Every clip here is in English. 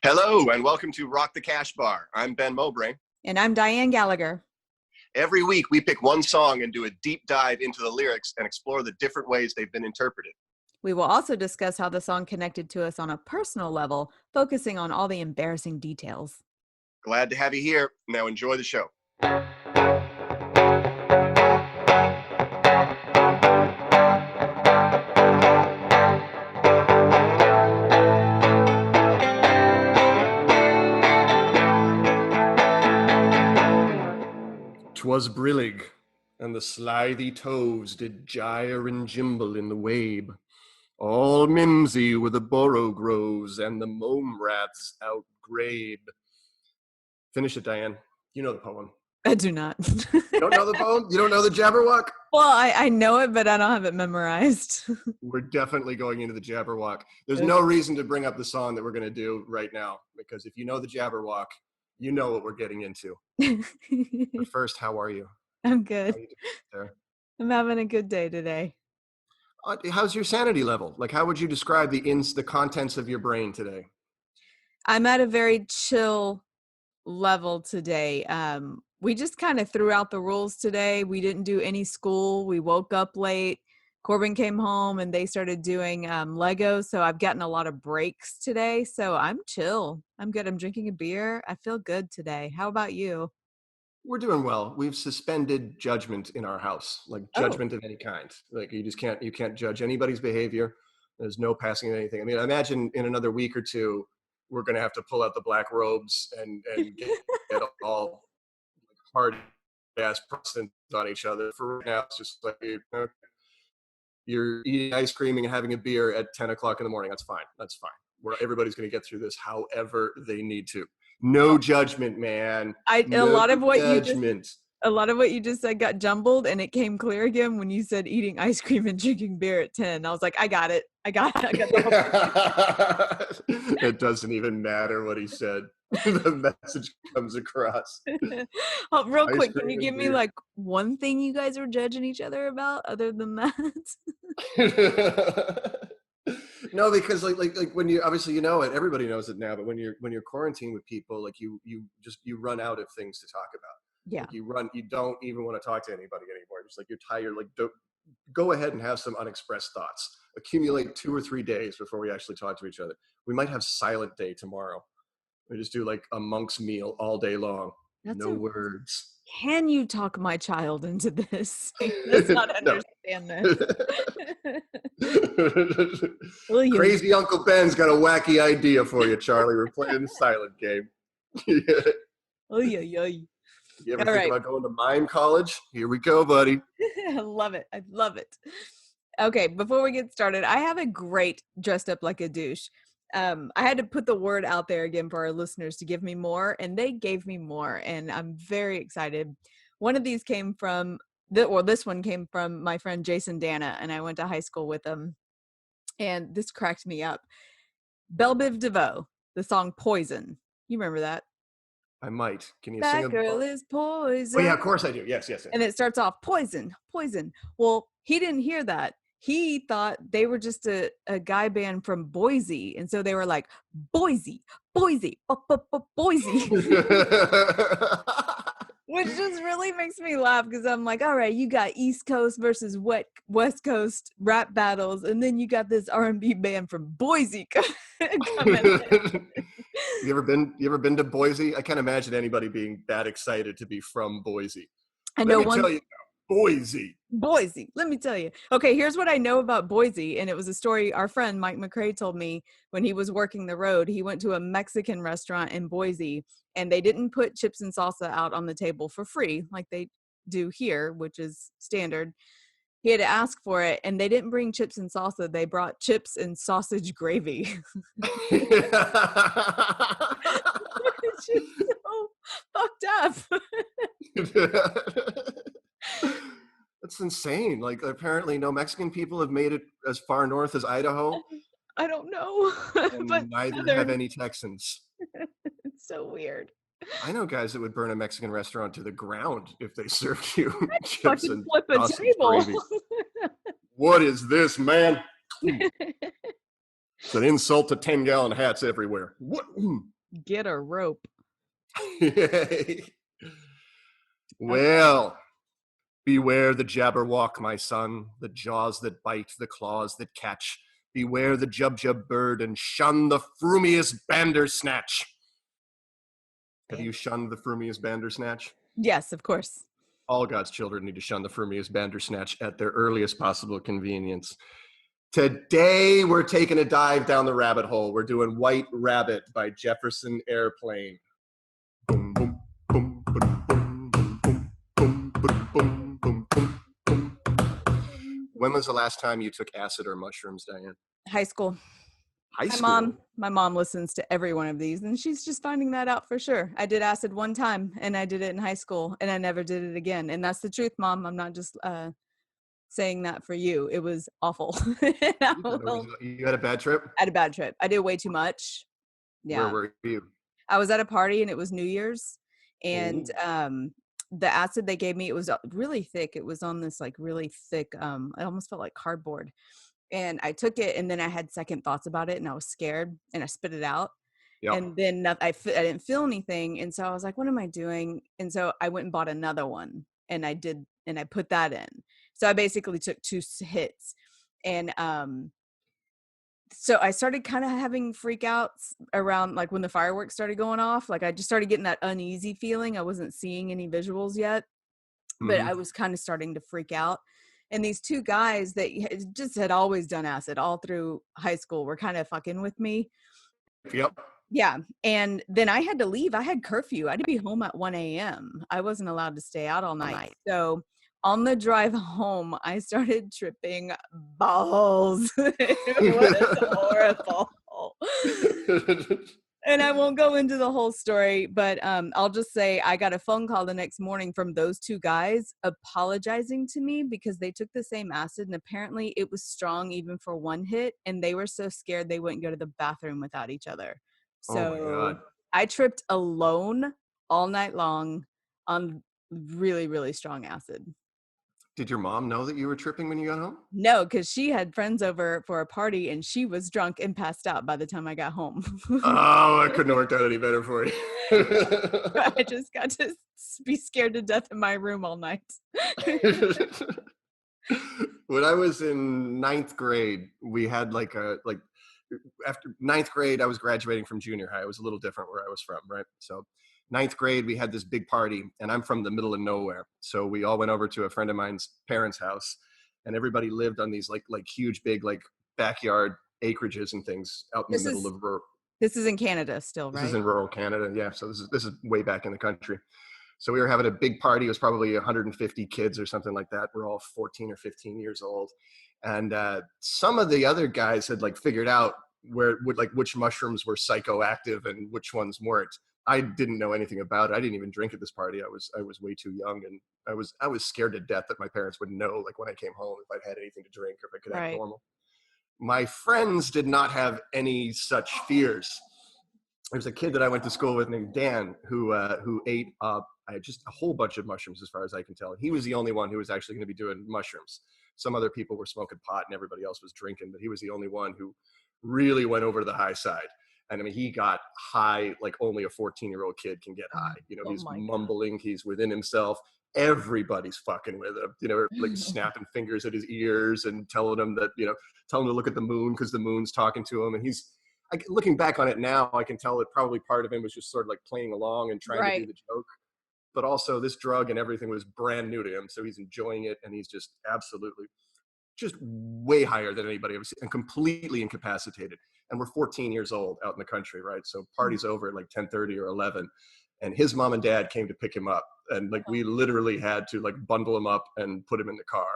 Hello, and welcome to Rock the Cash Bar. I'm Ben Mowbray. And I'm Dianne Gallagher. Every week, we pick one song and do a deep dive into the lyrics and explore the different ways they've been interpreted. We will also discuss how the song connected to us on a personal level, focusing on all the embarrassing details. Glad to have you here. Now enjoy the show. "'Twas brillig, and the slithy toves did gyre and gimble in the wabe. All mimsy were the borough groves, and the mome rats outgrabe." Finish it, Dianne. You know the poem. I do not. You don't know the poem? You don't know the Jabberwock? Well, I know it, but I don't have it memorized. We're definitely going into the Jabberwock. There's no reason to bring up the song that we're going to do right now, because if you know the Jabberwock, you know what we're getting into. But first, how are you? I'm good. How are you doing there? I'm having a good day today. How's your sanity level? Like, how would you describe the contents of your brain today? I'm at a very chill level today. We just kind of threw out the rules today. We didn't do any school. We woke up late. Corbin came home and they started doing Legos. So I've gotten a lot of breaks today. So I'm chill. I'm good. I'm drinking a beer. I feel good today. How about you? We're doing well. We've suspended judgment in our house, like judgment of any kind. Like you can't judge anybody's behavior. There's no passing of anything. I mean, imagine in another week or two, we're going to have to pull out the black robes and get all hard ass persons on each other. For right now, it's just like, you're eating ice cream and having a beer at 10 o'clock in the morning. That's fine. Everybody's going to get through this however they need to. No judgment, man. A lot of what you just said got jumbled, and it came clear again when you said eating ice cream and drinking beer at 10. I was like, I got it. I got the whole It doesn't even matter what he said. The message comes across. Real quick, can you give me like one thing you guys are judging each other about other than that? No, because like when you obviously you know it, everybody knows it now. But when you're quarantined with people, like you run out of things to talk about. Yeah, like you don't even want to talk to anybody anymore. Just like you're tired. Like don't go ahead and have some unexpressed thoughts. Accumulate 2 or 3 days before we actually talk to each other. We might have silent day tomorrow. We just do like a monk's meal all day long. No words. Can you talk my child into this? He does not understand this. Crazy Uncle Ben's got a wacky idea for you, Charlie. We're playing the silent game. You ever think about going to mime college? Here we go, buddy. I love it. Okay, before we get started, I have a great dressed up like a douche. I had to put the word out there again for our listeners to give me more, and they gave me more, and I'm very excited. One of these came from, this one came from my friend Jason Danna, and I went to high school with him, and this cracked me up. Bel Biv DeVoe, the song Poison. You remember that? I might. Can you that sing? That girl is poison. Oh yeah, of course I do. Yes. And it starts off poison. Well, he didn't hear that. He thought they were just a guy band from Boise. And so they were like, Boise. Boise. Which just really makes me laugh because I'm like, all right, you got East Coast versus West Coast rap battles. And then you got this R&B band from Boise coming in. You ever been to Boise? I can't imagine anybody being that excited to be from Boise. Let me tell you about Boise. Let me tell you. Okay, here's what I know about Boise. And it was a story our friend Mike McCrae told me when he was working the road. He went to a Mexican restaurant in Boise, and they didn't put chips and salsa out on the table for free like they do here, which is standard. He had to ask for it, and they didn't bring chips and salsa. They brought chips and sausage gravy. Which is so fucked up. That's insane. Like, apparently no Mexican people have made it as far north as Idaho. I don't know. But neither have any Texans. It's so weird. I know guys that would burn a Mexican restaurant to the ground if they served you chips and flip a table. What is this, man? It's an insult to 10-gallon hats everywhere. What? Get a rope. Well, beware the Jabberwock, my son, the jaws that bite, the claws that catch. Beware the Jubjub bird and shun the frumious Bandersnatch. Have you shunned the frumious Bandersnatch? Yes, of course. All God's children need to shun the frumious Bandersnatch at their earliest possible convenience. Today, we're taking a dive down the rabbit hole. We're doing White Rabbit by Jefferson Airplane. Boom, boom, boom, boom, boom, boom, boom, boom, boom, boom, boom, boom. When was the last time you took acid or mushrooms, Diane? High school. High school? My mom listens to every one of these, and she's just finding that out for sure. I did acid one time, and I did it in high school, and I never did it again. And that's the truth, Mom. I'm not just saying that for you. It was awful. You had a bad trip? I had a bad trip. I did way too much. Yeah. Where were you? I was at a party, and it was New Year's, and the acid they gave me, it was really thick. It was on this like really thick, it almost felt like cardboard. And I took it, and then I had second thoughts about it, and I was scared, and I spit it out. Yep. And then I didn't feel anything, and so I was like, "What am I doing?" And so I went and bought another one, and I put that in. So I basically took 2 hits, and so I started kind of having freakouts around like when the fireworks started going off. Like I just started getting that uneasy feeling. I wasn't seeing any visuals yet, but I was kind of starting to freak out. And these 2 guys that just had always done acid all through high school were kind of fucking with me. Yep. Yeah. And then I had to leave. I had curfew. I had to be home at 1 a.m. I wasn't allowed to stay out all night. So on the drive home, I started tripping balls. It was horrible. And I won't go into the whole story, but I'll just say I got a phone call the next morning from those 2 guys apologizing to me because they took the same acid, and apparently it was strong even for 1 hit, and they were so scared they wouldn't go to the bathroom without each other. So oh my God. I tripped alone all night long on really, really strong acid. Did your mom know that you were tripping when you got home? No, because she had friends over for a party, and she was drunk and passed out by the time I got home. Oh, I couldn't have worked out any better for you. I just got to be scared to death in my room all night. When I was in 9th grade, we had after 9th grade, I was graduating from junior high. It was a little different where I was from, right? So 9th grade, we had this big party, and I'm from the middle of nowhere. So we all went over to a friend of mine's parents' house, and everybody lived on these like huge, big, like backyard acreages and things out in the middle of rural. This is in Canada still, right? This is in rural Canada, yeah. So this is way back in the country. So we were having a big party. It was probably 150 kids or something like that. We're all 14 or 15 years old. And some of the other guys had like figured out which mushrooms were psychoactive and which ones weren't. I didn't know anything about it. I didn't even drink at this party. I was way too young, and I was scared to death that my parents would know, like when I came home, if I'd had anything to drink or if I could act normal. My friends did not have any such fears. There's a kid that I went to school with named Dan who ate just a whole bunch of mushrooms, as far as I can tell. He was the only one who was actually going to be doing mushrooms. Some other people were smoking pot and everybody else was drinking, but he was the only one who really went over to the high side. And I mean, he got high like only a 14-year-old kid can get high. You know, he's mumbling, he's within himself. Everybody's fucking with him, you know, like snapping fingers at his ears and telling him to look at the moon because the moon's talking to him. And he's, looking back on it now, I can tell that probably part of him was just sort of like playing along and trying to do the joke. But also this drug and everything was brand new to him. So he's enjoying it, and he's just absolutely just way higher than anybody ever seen and completely incapacitated. And we're 14 years old out in the country, right? So party's over at like 10:30 or 11. And his mom and dad came to pick him up. And like, we literally had to like bundle him up and put him in the car.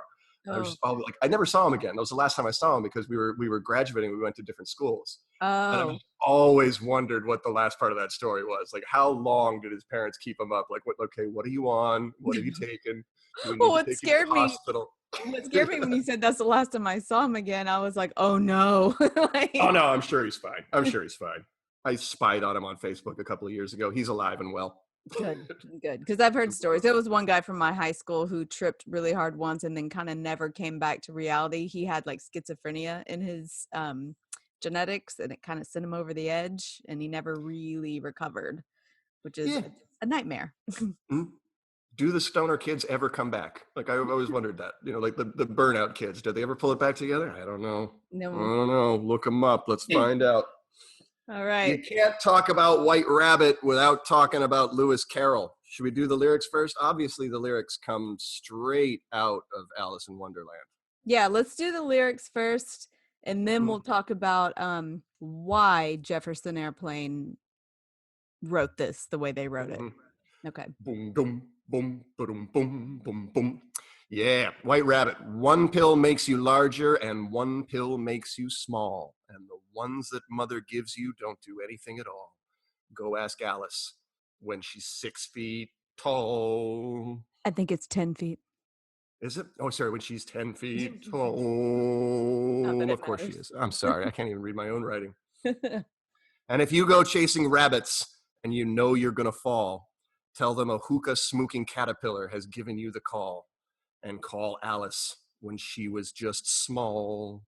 I never saw him again. That was the last time I saw him because we were graduating. We went to different schools. And I've always wondered what the last part of that story was. Like, how long did his parents keep him up? Like, what are you on? What have you taken? What scared me when you said that's the last time I saw him again, I was like, oh no. Oh no, I'm sure he's fine. I spied on him on Facebook a couple of years ago. He's alive and well. Good. Because I've heard stories. There was one guy from my high school who tripped really hard once and then kind of never came back to reality. He had like schizophrenia in his genetics, and it kind of sent him over the edge, and he never really recovered, which is a nightmare. Mm. Do the stoner kids ever come back? Like, I've always wondered that. Like the burnout kids. Did they ever pull it back together? I don't know. No. I don't know. Look them up. Let's find out. All right. You can't talk about White Rabbit without talking about Lewis Carroll. Should we do the lyrics first? Obviously, the lyrics come straight out of Alice in Wonderland. Yeah, let's do the lyrics first, and then we'll talk about why Jefferson Airplane wrote this the way they wrote it. Okay. Boom, boom, boom, boom, boom, boom, boom. Yeah, White Rabbit. One pill makes you larger, and one pill makes you small. And the ones that mother gives you don't do anything at all. Go ask Alice when she's 6 feet tall. I think it's 10 feet. Is it? Oh, sorry, when she's 10 feet tall. Of course she is. I'm sorry, I can't even read my own writing. And if you go chasing rabbits and you know you're going to fall, tell them a hookah smoking caterpillar has given you the call. And call Alice when she was just small.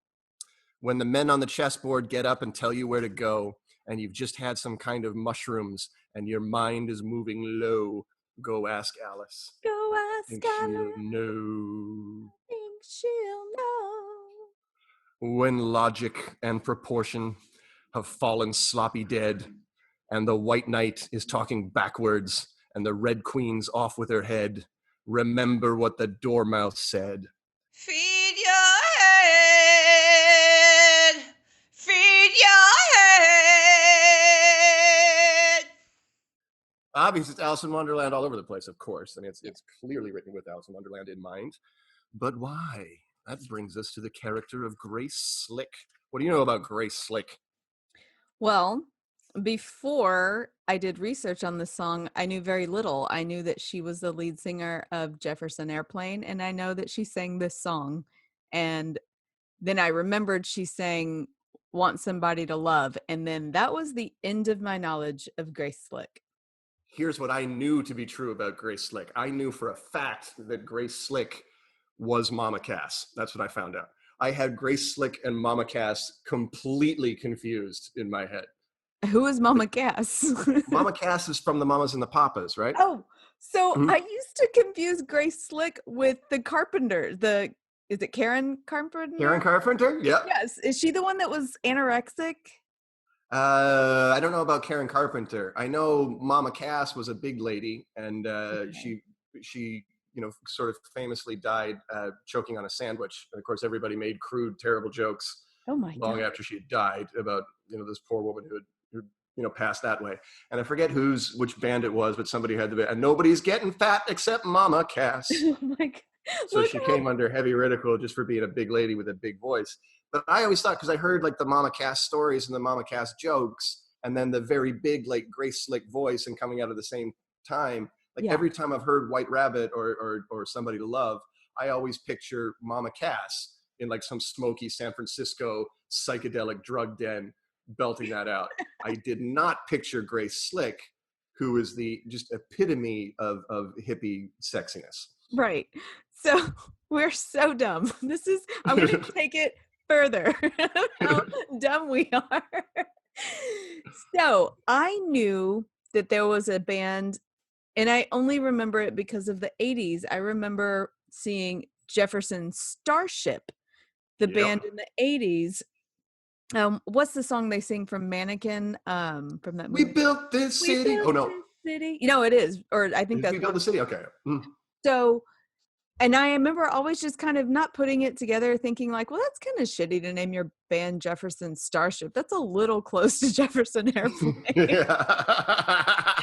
When the men on the chessboard get up and tell you where to go, and you've just had some kind of mushrooms and your mind is moving low, go ask Alice. Go ask Alice. Alice. She'll know. I think she'll know. When logic and proportion have fallen sloppy dead, and the white knight is talking backwards, and the red queen's off with her head, remember what the dormouse said. Feed your head. Feed your head. Obviously, it's Alice in Wonderland all over the place, of course. And it's clearly written with Alice in Wonderland in mind. But why? That brings us to the character of Grace Slick. What do you know about Grace Slick? Well, before I did research on this song, I knew very little. I knew that she was the lead singer of Jefferson Airplane, and I know that she sang this song. And then I remembered she sang Want Somebody to Love. And then that was the end of my knowledge of Grace Slick. Here's what I knew to be true about Grace Slick. I knew for a fact that Grace Slick was Mama Cass. That's what I found out. I had Grace Slick and Mama Cass completely confused in my head. Who is Mama Cass? Mama Cass is from the Mamas and the Papas, right? Oh, so I used to confuse Grace Slick with the Carpenter. Is it Karen Carpenter? Karen Carpenter? Yeah. Yes. Is she the one that was anorexic? I don't know about Karen Carpenter. I know Mama Cass was a big lady, and she sort of famously died choking on a sandwich. And of course, everybody made crude, terrible jokes. Oh my long God. after she had died about this poor woman who passed that way. And I forget which band it was, but somebody had the band. And nobody's getting fat except Mama Cass. Oh my God. So she came under heavy ridicule just for being a big lady with a big voice. But I always thought, because I heard like the Mama Cass stories and the Mama Cass jokes, and then the very big like Grace Slick voice and coming out at the same time. Like every time I've heard White Rabbit or Somebody to Love, I always picture Mama Cass in like some smoky San Francisco psychedelic drug den belting that out. I did not picture Grace Slick, who is the just epitome of hippie sexiness. Right. So we're so dumb. I'm going to take it further. How dumb we are. So I knew that there was a band, and I only remember it because of the 80s. I remember seeing Jefferson Starship, the band in the 80s. What's the song they sing from Mannequin? From that movie? We built this city. Oh no, city. It is. Or I think that's We Built the City. Okay. So, and I remember always just kind of not putting it together, thinking like, well, that's kind of shitty to name your band Jefferson Starship. That's a little close to Jefferson Airplane. And I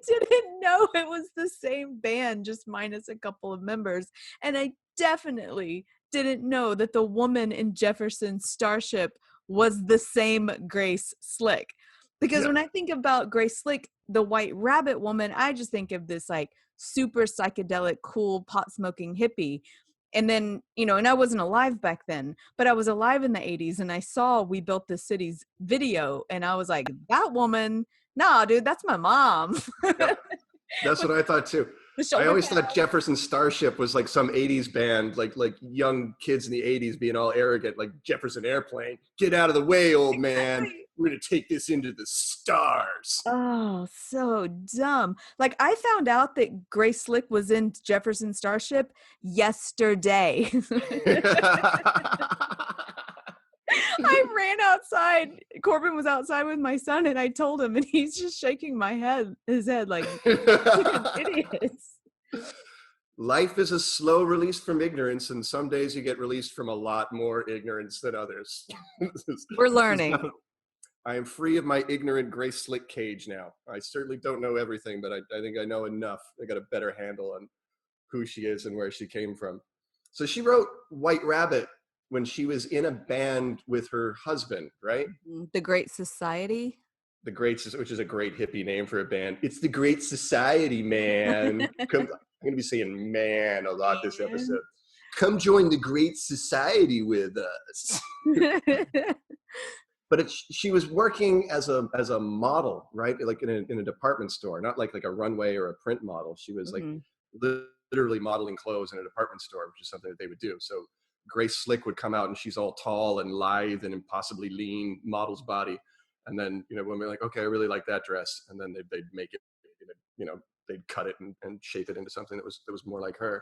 didn't know it was the same band, just minus a couple of members. And I definitely didn't know that the woman in Jefferson Starship was the same Grace Slick. Because when I think about Grace Slick, the White Rabbit woman, I just think of this like super psychedelic, cool, pot-smoking hippie. And then, and I wasn't alive back then, but I was alive in the 80s, and I saw We Built This City's video, and I was like, that woman, nah, dude, that's my mom. That's what I thought too. The I shoulder always pad. thought Jefferson Starship was like some 80s band, like young kids in the 80s being all arrogant, like Jefferson Airplane. Get out of the way, old man. Exactly. We're going to take this into the stars. Oh, so dumb. Like I found out that Grace Slick was in Jefferson Starship yesterday. I ran outside. Corbin was outside with my son and I told him and he's just shaking his head like idiots. Life is a slow release from ignorance, and some days you get released from a lot more ignorance than others. We're learning. I am free of my ignorant Grace Slick cage now. I certainly don't know everything, but I think I know enough. I got a better handle on who she is and where she came from. So she wrote White Rabbit when she was in a band with her husband, right? The Great Society. The Great, which is a great hippie name for a band. It's the Great Society, man. I'm going to be saying man a lot this episode. Come join the Great Society with us. But she was working as a model, right? Like in a department store, not like a runway or a print model. She was like literally modeling clothes in a department store, which is something that they would do. So Grace Slick would come out and she's all tall and lithe and impossibly lean model's body. And then, when we're like, okay, I really like that dress. And then they'd make it, they'd cut it and shape it into something that was more like her.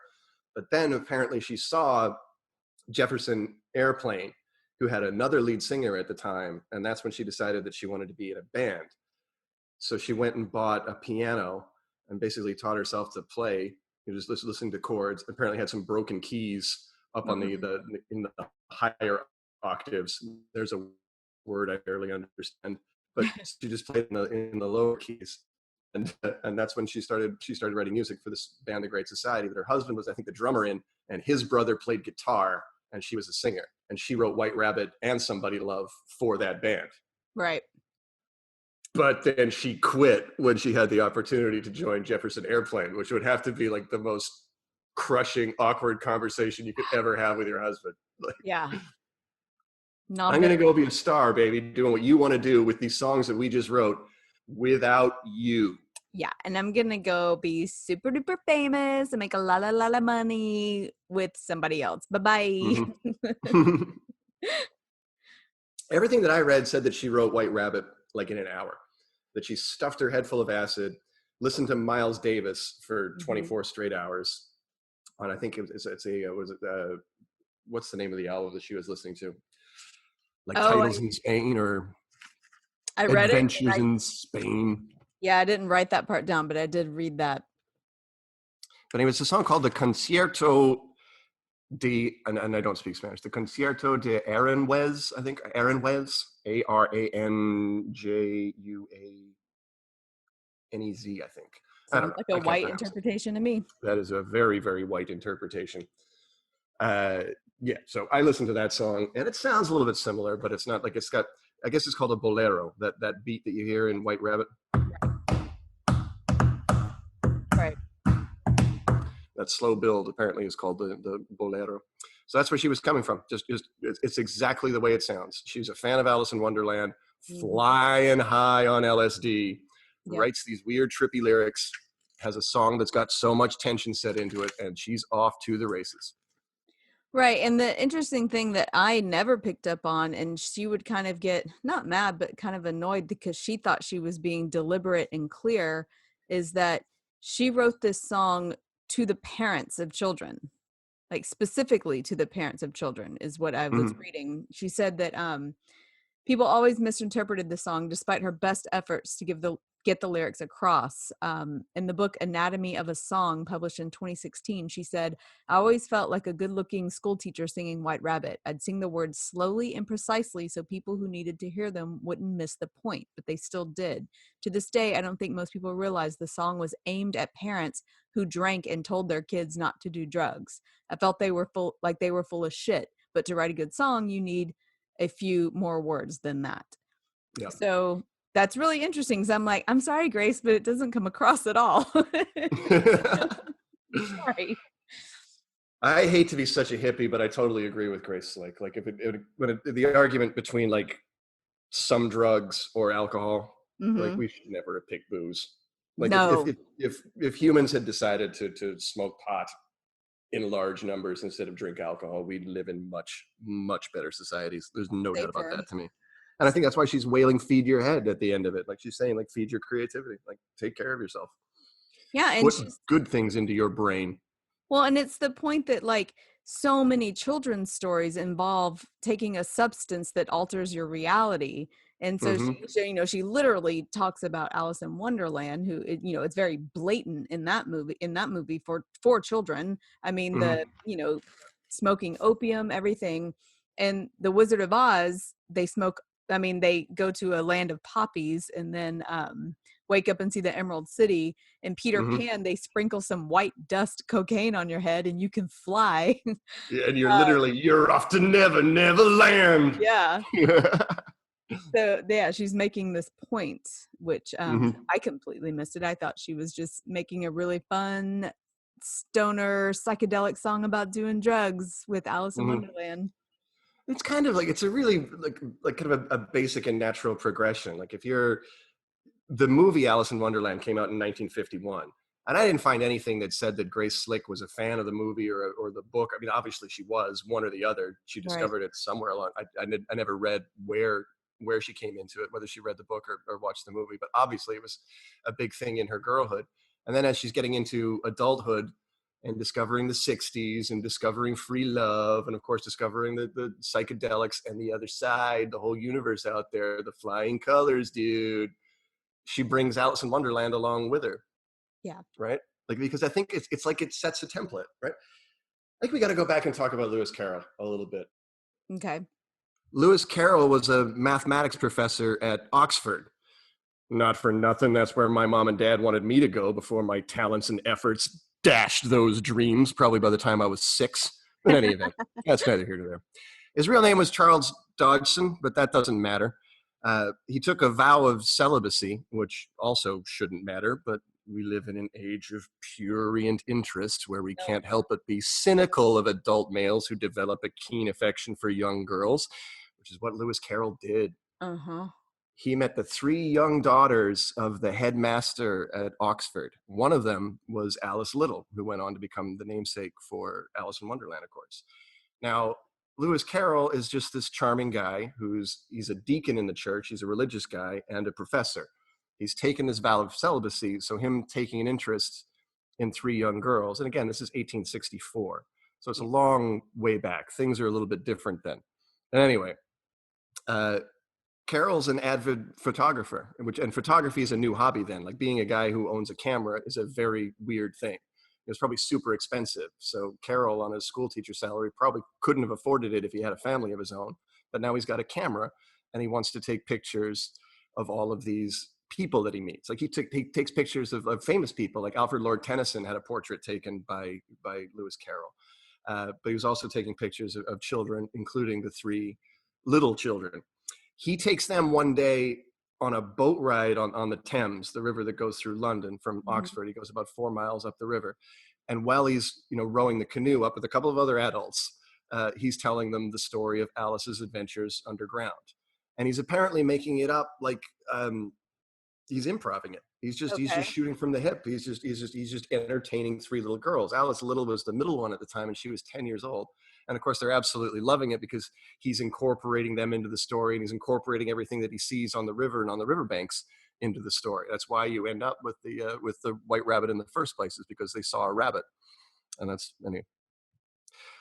But then apparently she saw Jefferson Airplane, who had another lead singer at the time. And that's when she decided that she wanted to be in a band. So she went and bought a piano and basically taught herself to play, just listening to chords. Apparently had some broken keys up on in the higher octaves. There's a word I barely understand, but she just played in the lower keys. And that's when she started writing music for this band, The Great Society, that her husband was, I think, the drummer in, and his brother played guitar, and she was a singer. And she wrote White Rabbit and Somebody to Love for that band. Right. But then she quit when she had the opportunity to join Jefferson Airplane, which would have to be like the most crushing, awkward conversation you could ever have with your husband. Like, yeah. I'm going to go be a star, baby, doing what you want to do with these songs that we just wrote without you. Yeah, and I'm going to go be super duper famous and make a lot of money with somebody else. Bye-bye. Mm-hmm. Everything that I read said that she wrote White Rabbit like in an hour, that she stuffed her head full of acid, listened to Miles Davis for 24 straight hours. And I think what's the name of the album that she was listening to? Like Titles in Spain or I read Adventures in Spain. Yeah, I didn't write that part down, but I did read that. But anyway, it's a song called the Concierto de, and I don't speak Spanish, the Concierto de Aranjuez, I think, Aranjuez, Aranjuanez, I think. Sounds like a white interpretation to me. That is a very, very white interpretation. Yeah, so I listened to that song, and it sounds a little bit similar, but it's not like it's got, I guess it's called a bolero, that beat that you hear in White Rabbit. Right. That slow build apparently is called the bolero. So that's where she was coming from. Just it's exactly the way it sounds. She's a fan of Alice in Wonderland, flying high on LSD, writes these weird trippy lyrics, has a song that's got so much tension set into it, and she's off to the races. Right. And the interesting thing that I never picked up on, and she would kind of get not mad, but kind of annoyed because she thought she was being deliberate and clear, is that she wrote this song to the parents of children, like specifically to the parents of children is what I was reading. She said that people always misinterpreted the song despite her best efforts to get the lyrics across. In the book Anatomy of a Song, published in 2016, she said, I always felt like a good-looking school teacher singing White Rabbit. I'd sing the words slowly and precisely so people who needed to hear them wouldn't miss the point, but they still did. To this day, I don't think most people realize the song was aimed at parents who drank and told their kids not to do drugs. I felt they were full of shit, but to write a good song, you need a few more words than that. Yeah. So that's really interesting because I'm like, I'm sorry, Grace, but it doesn't come across at all. Sorry. I hate to be such a hippie, but I totally agree with Grace. Like if the argument between like some drugs or alcohol, like we should never have picked booze. Like No, if humans had decided to smoke pot in large numbers instead of drink alcohol, we'd live in much, much better societies. There's no doubt about safer. that to me. And I think that's why she's wailing, feed your head at the end of it. Like she's saying, like, feed your creativity, like take care of yourself. Yeah, and Put she's good things into your brain. well, and it's the point that like so many children's stories involve taking a substance that alters your reality. And so Mm-hmm. she literally talks about Alice in Wonderland, who it's very blatant in that movie for children. I mean, Mm-hmm. smoking opium, everything. And the Wizard of Oz, they go to a land of poppies and then wake up and see the Emerald City. And Peter Mm-hmm. Pan, they sprinkle some white dust cocaine on your head and you can fly. Yeah, and you're off to Never Land. Yeah. So yeah, she's making this point, which Mm-hmm. I completely missed it. I thought she was just making a really fun stoner psychedelic song about doing drugs with Alice in Mm-hmm. Wonderland. It's kind of like, it's a really like kind of a basic and natural progression. Like the movie Alice in Wonderland came out in 1951. And I didn't find anything that said that Grace Slick was a fan of the movie or the book. I mean, obviously she was, one or the other. She discovered it somewhere along. I never read where she came into it, whether she read the book or watched the movie. But obviously it was a big thing in her girlhood. And then as she's getting into adulthood and discovering the 60s and discovering free love and, of course, discovering the psychedelics and the other side, the whole universe out there, the flying colors, dude, she brings Alice in Wonderland along with her. Yeah. Right? Like, because I think it's like it sets a template, right? I think we got to go back and talk about Lewis Carroll a little bit. Okay. Lewis Carroll was a mathematics professor at Oxford. Not for nothing, that's where my mom and dad wanted me to go before my talents and efforts dashed those dreams, probably by the time I was 6. In any event, that's neither here nor there. His real name was Charles Dodgson, but that doesn't matter. He took a vow of celibacy, which also shouldn't matter, but we live in an age of prurient interest where we can't help but be cynical of adult males who develop a keen affection for young girls, which is what Lewis Carroll did. Uh-huh. He met the 3 young daughters of the headmaster at Oxford. One of them was Alice Little, who went on to become the namesake for Alice in Wonderland, of course. Now, Lewis Carroll is just this charming guy he's a deacon in the church, he's a religious guy, and a professor. He's taken this vow of celibacy, so him taking an interest in 3 young girls, and again, this is 1864, so it's a long way back. Things are a little bit different then. And anyway, Carroll's an avid photographer, and photography is a new hobby then. Like, being a guy who owns a camera is a very weird thing. It was probably super expensive. So Carroll, on his school teacher salary, probably couldn't have afforded it if he had a family of his own. But now he's got a camera and he wants to take pictures of all of these people that he meets. Like, he takes pictures of famous people. Like Alfred Lord Tennyson had a portrait taken by Lewis Carroll. But he was also taking pictures of children, including the 3 little children. He takes them one day on a boat ride on the Thames, the river that goes through London from Oxford. He goes about 4 miles up the river. And while he's rowing the canoe up with a couple of other adults, he's telling them the story of Alice's adventures underground. And he's apparently making it up like he's improvising it. He's just shooting from the hip. He's just entertaining 3 little girls. Alice Little was the middle one at the time, and she was 10 years old. And of course, they're absolutely loving it because he's incorporating them into the story, and he's incorporating everything that he sees on the river and on the riverbanks into the story. That's why you end up with the white rabbit in the first place, is because they saw a rabbit. And that's anyway.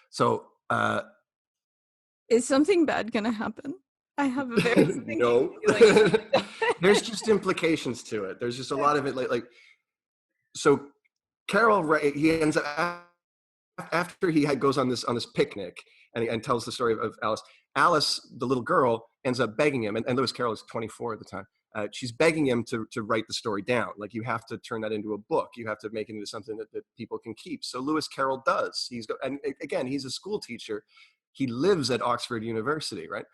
So Is something bad gonna happen? I have a very no. feeling. There's just implications to it. There's just a lot of it. Like so, Carroll, he ends up, after he goes on this picnic and tells the story of Alice. Alice, the little girl, ends up begging him, and Lewis Carroll is 24 at the time. She's begging him to write the story down. Like, you have to turn that into a book. You have to make it into something that people can keep. So Lewis Carroll does. And again, he's a school teacher. He lives at Oxford University, right?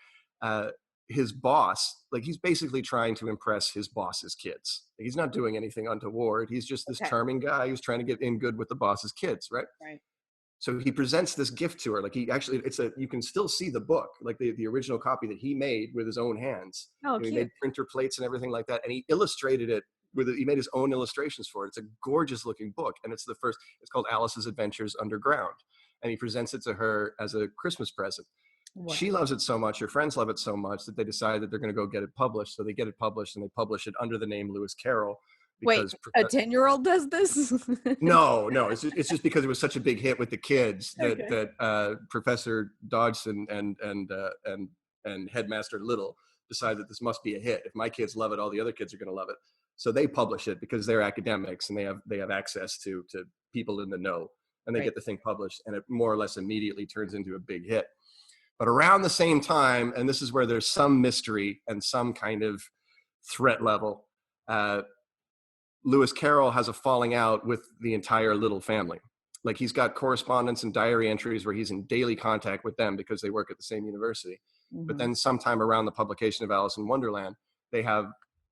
His boss, like, he's basically trying to impress his boss's kids. He's not doing anything untoward. He's just this charming guy who's trying to get in good with the boss's kids, right? Right. So he presents this gift to her. Like, you can still see the book, like the original copy that he made with his own hands. Oh, He cute. made printer plates and everything like that. And he illustrated it he made his own illustrations for it. It's a gorgeous looking book, and it's called Alice's Adventures Underground, and he presents it to her as a Christmas present. Wow. She loves it so much, her friends love it so much, that they decide that they're going to go get it published. So they get it published, and they publish it under the name Lewis Carroll. Wait, a 10-year-old does this? No, it's just because it was such a big hit with the kids that Okay. Professor Dodgson and Headmaster Little decide that this must be a hit. If my kids love it, all the other kids are going to love it. So they publish it because they're academics and they have access to people in the know, and they get the thing published, and it more or less immediately turns into a big hit. But around the same time, and this is where there's some mystery and some kind of threat level, Lewis Carroll has a falling out with the entire Little family. Like, he's got correspondence and diary entries where he's in daily contact with them because they work at the same university. Mm-hmm. But then sometime around the publication of Alice in Wonderland, they have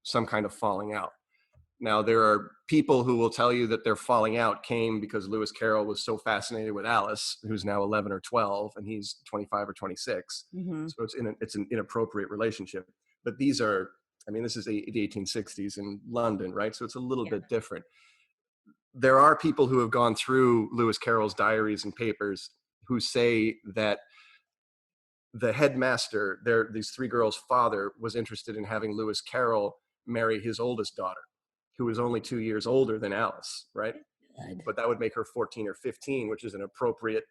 some kind of falling out. Now, there are people who will tell you that their falling out came because Lewis Carroll was so fascinated with Alice, who's now 11 or 12, and he's 25 or 26. Mm-hmm. So it's an inappropriate relationship. But these are, I mean, this is the 1860s in London, right? So it's a little bit different. There are people who have gone through Lewis Carroll's diaries and papers who say that the headmaster, these three girls' father, was interested in having Lewis Carroll marry his oldest daughter, who was only 2 years older than Alice, right? God. But that would make her 14 or 15, which is an appropriate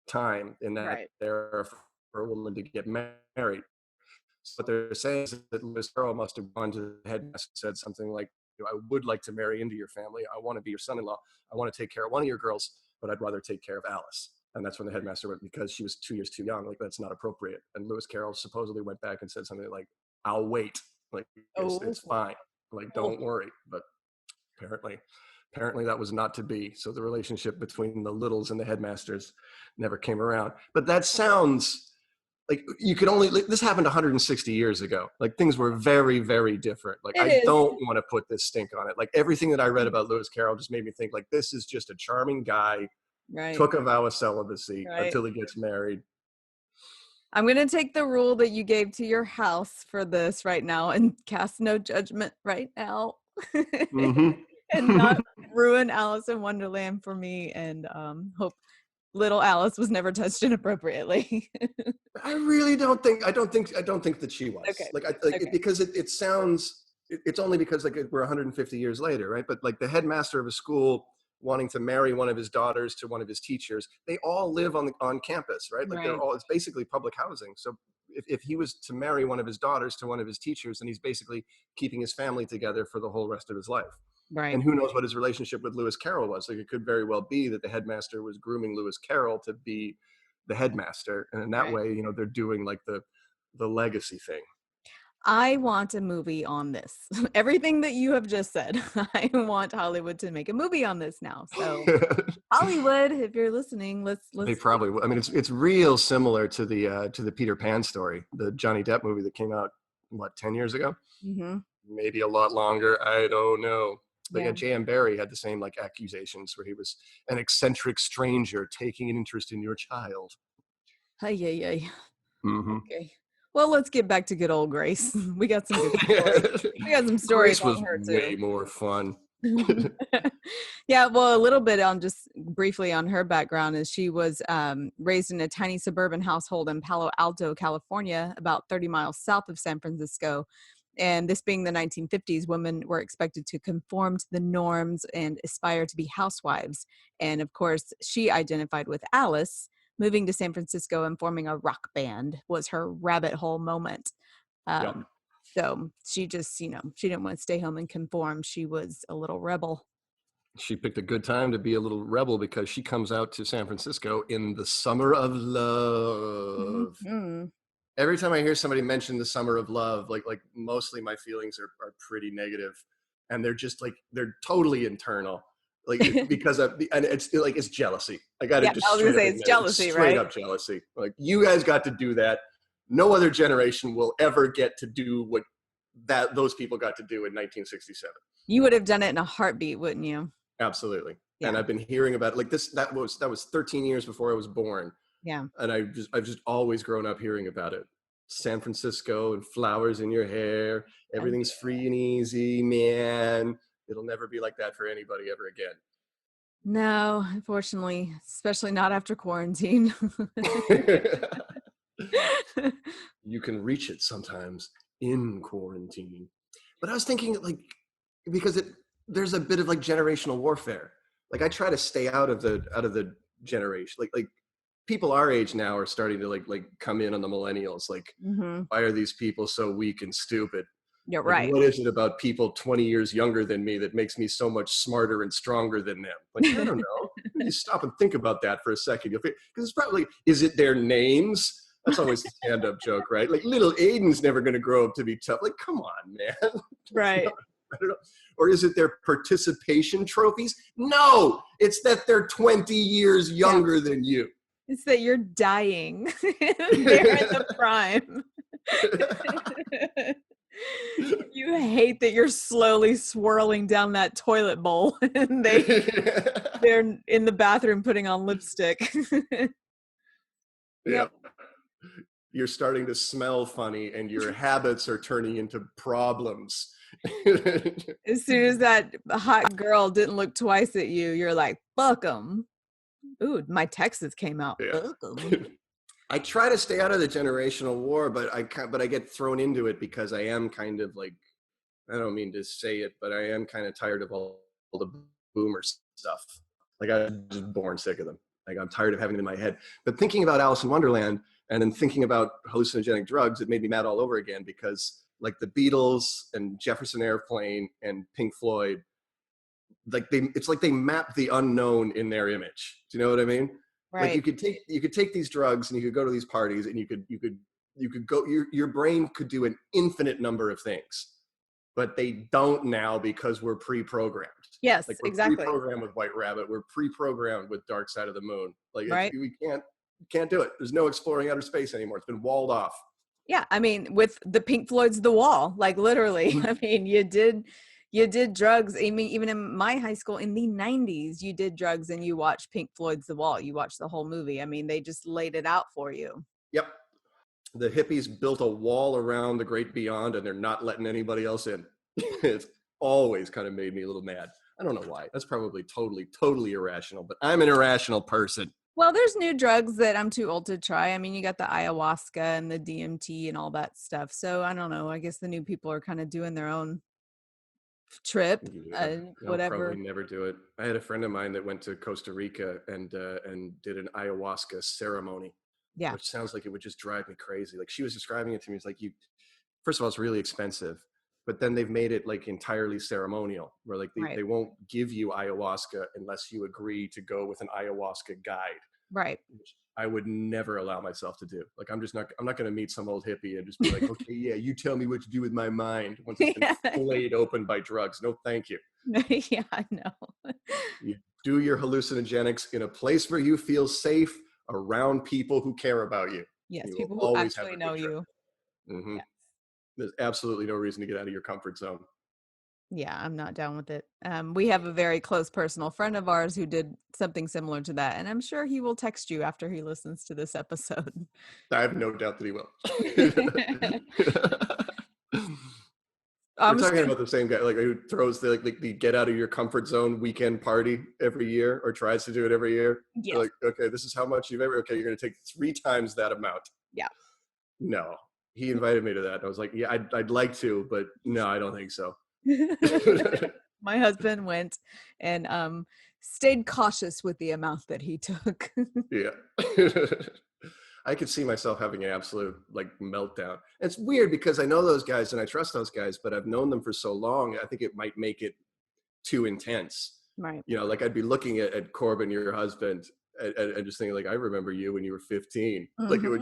time in that era for a woman to get married. So what they're saying is that Lewis Carroll must have gone to the headmaster and said something like, I would like to marry into your family. I want to be your son-in-law. I want to take care of one of your girls, but I'd rather take care of Alice. And that's when the headmaster went, because she was 2 years too young. Like, that's not appropriate. And Lewis Carroll supposedly went back and said something like, I'll wait. Like, it's fine. Like, don't worry. But apparently that was not to be. So the relationship between the Littles and the headmasters never came around. But that sounds like this happened 160 years ago. Like, things were very, very different. Like, I don't want to put this stink on it. Like, everything that I read about Lewis Carroll just made me think, like, this is just a charming guy, took a vow of celibacy until he gets married. I'm going to take the rule that you gave to your house for this right now and cast no judgment right now. Mm-hmm. And not ruin Alice in Wonderland for me, and hope little Alice was never touched inappropriately. I really don't think that she was. Okay. Because it sounds, it's only because like we're 150 years later, right? But like the headmaster of a school wanting to marry one of his daughters to one of his teachers, they all live on campus, right? Like it's basically public housing. So if he was to marry one of his daughters to one of his teachers, then he's basically keeping his family together for the whole rest of his life. Right. And who knows what his relationship with Lewis Carroll was. Like, it could very well be that the headmaster was grooming Lewis Carroll to be the headmaster. And in that way, they're doing like the legacy thing. I want a movie on this. Everything that you have just said, I want Hollywood to make a movie on this now. So Hollywood, if you're listening, let's. They probably will. I mean, it's real similar to the Peter Pan story, the Johnny Depp movie that came out, 10 years ago? Mm-hmm. Maybe a lot longer. I don't know. But J.M. Barrie had the same like accusations where he was an eccentric stranger taking an interest in your child. Hey. Mm-hmm. Okay. Well, let's get back to good old Grace. We got some good stories. We got some stories. Grace was on her too. way more fun. Yeah, well, a little bit on just briefly on her background is she was raised in a tiny suburban household in Palo Alto, California, about 30 miles south of San Francisco. And this being the 1950s, women were expected to conform to the norms and aspire to be housewives. And of course, she identified with Alice. Moving to San Francisco and forming a rock band was her rabbit hole moment. So she just, she didn't want to stay home and conform. She was a little rebel. She picked a good time to be a little rebel because she comes out to San Francisco in the summer of love. Mm-hmm. Every time I hear somebody mention the summer of love, like mostly my feelings are pretty negative, and they're totally internal, like because and it's jealousy. I got to it's jealousy, straight up jealousy. Like, you guys got to do that. No other generation will ever get to do what those people got to do in 1967. You would have done it in a heartbeat, wouldn't you? Absolutely. Yeah. And I've been hearing about like this. That was 13 years before I was born. Yeah. And I've just always grown up hearing about it. San Francisco and flowers in your hair. Everything's free and easy, man. It'll never be like that for anybody ever again. No, unfortunately, especially not after quarantine. You can reach it sometimes in quarantine. But I was thinking, like, because there's a bit of like generational warfare. Like, I try to stay out of the generation. Like people our age now are starting to like come in on the millennials. Like, Hmm. why are these people so weak and stupid? You're Like, right. what is it about people 20 years younger than me that makes me so much smarter and stronger than them? Like, I don't know. You stop and think about that for a second. Because it's probably, is it their names? That's always the stand-up joke, right? Like, little Aiden's never going to grow up to be tough. Like, come on, man. Right. I don't know. Or is it their participation trophies? No, it's that they're 20 years younger than you. It's that you're dying. They're in the prime. You hate that you're slowly swirling down that toilet bowl and they're in the bathroom putting on lipstick. Yeah. You're starting to smell funny and your habits are turning into problems. As soon as that hot girl didn't look twice at you, you're like, fuck them. Ooh, my Texas came out. Yeah. Fuck 'em. I try to stay out of the generational war, but I get thrown into it because I am kind of like, I don't mean to say it, but I am kind of tired of all the boomer stuff. Like, I'm just born sick of them. Like, I'm tired of having them in my head. But thinking about Alice in Wonderland and then thinking about hallucinogenic drugs, it made me mad all over again because like the Beatles and Jefferson Airplane and Pink Floyd, like it's like they map the unknown in their image. Do you know what I mean? Right. Like, you could take these drugs and you could go to these parties and you could go, your brain could do an infinite number of things, but they don't now because we're pre-programmed. Yes, Like, we're exactly. pre-programmed with White Rabbit. We're pre-programmed with Dark Side of the Moon. Like, Right. we can't do it. There's no exploring outer space anymore. It's been walled off. Yeah, I mean, with the Pink Floyd's The Wall, like literally. I mean, you did drugs. I mean, even in my high school in the 90s, you did drugs and you watched Pink Floyd's The Wall. You watched the whole movie. I mean, they just laid it out for you. Yep. The hippies built a wall around the great beyond and they're not letting anybody else in. It's always kind of made me a little mad. I don't know why. That's probably totally irrational, but I'm an irrational person. Well, there's new drugs that I'm too old to try. I mean, you got the ayahuasca and the DMT and all that stuff. So I don't know. I guess the new people are kind of doing their own trip, I'll whatever. probably never do it. I had a friend of mine that went to Costa Rica and did an ayahuasca ceremony. Yeah. Which sounds like it would just drive me crazy. Like, she was describing it to me. It's like, first of all, it's really expensive, but then they've made it like entirely ceremonial, where like they won't give you ayahuasca unless you agree to go with an ayahuasca guide. Right. Which I would never allow myself to do. Like, I'm not going to meet some old hippie and just be like, okay, yeah, you tell me what to do with my mind once it's been flayed open by drugs. No, thank you. Yeah, I know. You do your hallucinogenics in a place where you feel safe around people who care about you. Yes, you people who actually know you. Mm-hmm. Yes. There's absolutely no reason to get out of your comfort zone. Yeah, I'm not down with it. We have a very close personal friend of ours who did something similar to that, and I'm sure he will text you after he listens to this episode. I have no doubt that he will. We're talking about the same guy, like, who throws the get out of your comfort zone weekend party every year, or tries to do it every year. Yes. Like, okay, this is how much you've ever. Okay, you're going to take 3 times that amount. Yeah. No, he invited me to that. I was like, yeah, I'd like to, but no, I don't think so. My husband went and stayed cautious with the amount that he took. Yeah. I could see myself having an absolute meltdown. It's weird because I know those guys and I trust those guys, but I've known them for so long. I think it might make it too intense. Right. You know, like, I'd be looking at Corbin, your husband, and just thinking, like, I remember you when you were 15. Mm-hmm. Like, it would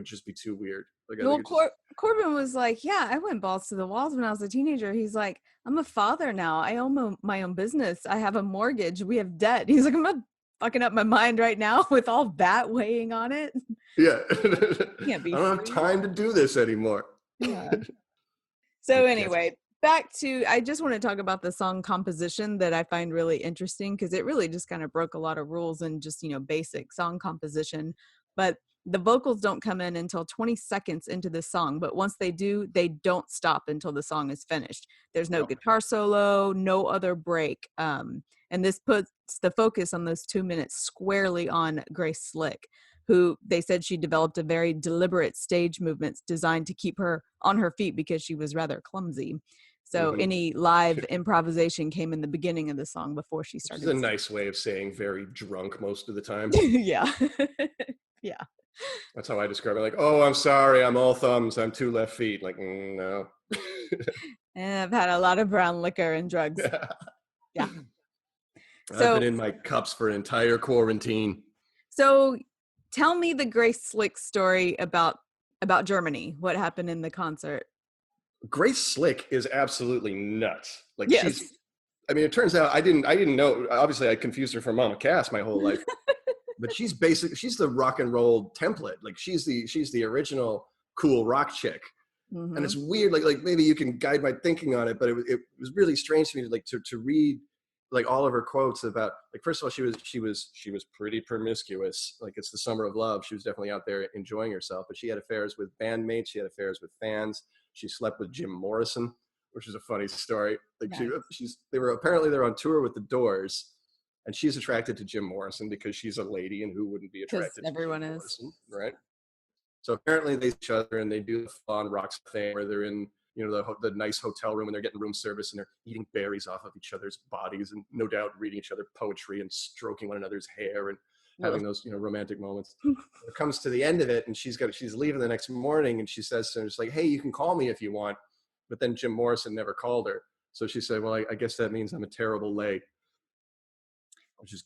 just be too weird. Like, well, Corbin was like, yeah, I went balls to the walls when I was a teenager. He's like, I'm a father now. I own my own business. I have a mortgage. We have debt. He's like, I'm not fucking up my mind right now with all that weighing on it. Yeah. Can't be I don't have time to do this anymore. Yeah. So anyway, back to, I just want to talk about the song composition that I find really interesting, because it really just kind of broke a lot of rules and just, basic song composition. But the vocals don't come in until 20 seconds into the song, but once they do, they don't stop until the song is finished. There's no guitar solo, no other break. And this puts the focus on those 2 minutes squarely on Grace Slick, who they said she developed a very deliberate stage movements designed to keep her on her feet because she was rather clumsy. So any live improvisation came in the beginning of the song before she started. It's a nice way of saying very drunk most of the time. Yeah. Yeah. That's how I describe it. Like, oh, I'm sorry, I'm all thumbs, I'm 2 left feet. Like, no. And I've had a lot of brown liquor and drugs. Yeah. I've been in my cups for an entire quarantine. So tell me the Grace Slick story about Germany. What happened in the concert? Grace Slick is absolutely nuts. Like, yes. it turns out I didn't know. Obviously, I confused her for Mama Cass my whole life. But she's the rock and roll template. Like, she's the original cool rock chick. And it's weird. Like maybe you can guide my thinking on it, but it was really strange to me to read like all of her quotes about, like, first of all, she was pretty promiscuous. Like, it's the summer of love. She was definitely out there enjoying herself, but she had affairs with bandmates. She had affairs with fans. She slept with Jim Morrison, which is a funny story. Like, they were on tour with the Doors, and she's attracted to Jim Morrison because she's a lady, and who wouldn't be attracted to everyone Jim is. Morrison, right? So apparently they see each other and they do the fun rock thing where they're in, the nice hotel room and they're getting room service and they're eating berries off of each other's bodies and no doubt reading each other poetry and stroking one another's hair and having those, romantic moments. It comes to the end of it and she's leaving the next morning and she says to him, just like, hey, you can call me if you want. But then Jim Morrison never called her. So she said, well, I guess that means I'm a terrible lay. Which is,